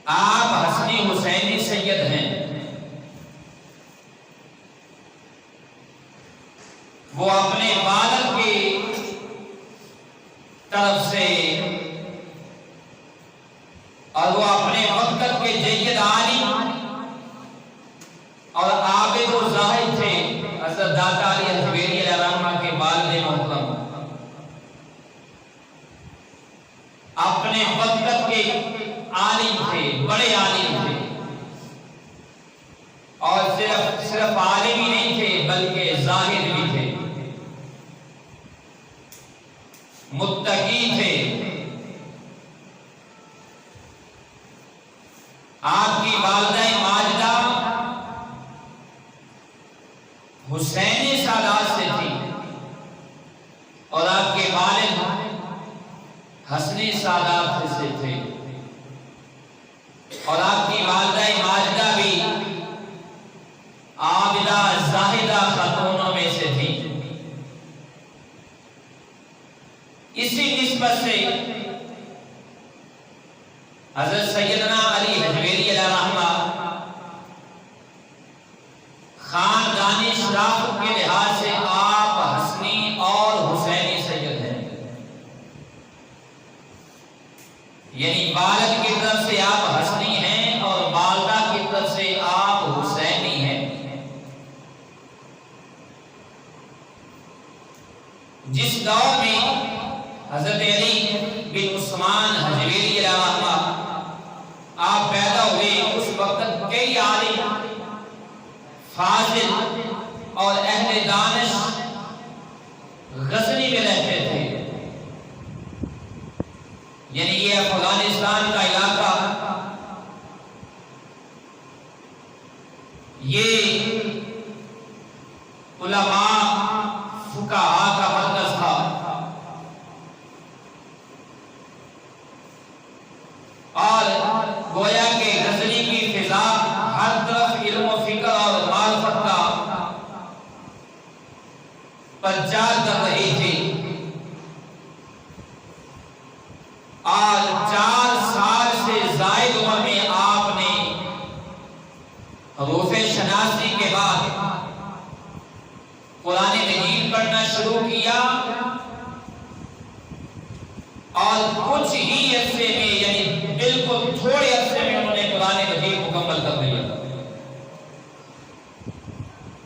آپ حسنی حسینی سید ہیں، وہ اپنے والد کی طرف سے اور وہ اپنے وقت کے جید عالم اور عابد و زاہد تھے حضرت داتا علی حجویری علیہ الرحمہ کے والد محترم، اپنے وقت کے عالم تھے، بڑے عالم تھے، اور صرف عالم ہی نہیں تھے بلکہ زاہد بھی تھے، متقی تھے۔ آپ کی والدہ ماجدہ حسینی سادات سے تھی اور آپ کے والد حسنی سادات سے تھے، اور آپ کی والدہ ماجدہ بھی عابدہ زاہدہ خاتونوں میں سے تھی۔ اسی نسبت سے حضرت سیدنا علی حجویری علیہ الرحمہ خاندانی شرافت کے لحاظ سے آپ حسنی اور حسینی سید ہیں، یعنی والد کی طرف سے آپ حسنی ہیں اور والدہ کی طرف سے آپ حسینی ہیں۔ جس دور میں حضرت علی بن عثمان حجویری علیہ الرحمہ آپ پیدا ہوئے، اس وقت کئی عالم، فاضل اور اہل دانش غزنی میں رہتے تھے، یعنی یہ افغانستان کا علاقہ، یہ علماء فقہاء کا مرکز تھا، اور گویا کہ غزنی کی فضا ہر طرف علم و فکر اور معرفت کا پرچار کر رہی تھی، اور 4 سال سے زائد عمر میں آپ نے حروف شناسی کے بعد قرآن مجید پڑھنا شروع کیا، اور کچھ ہی عرصے میں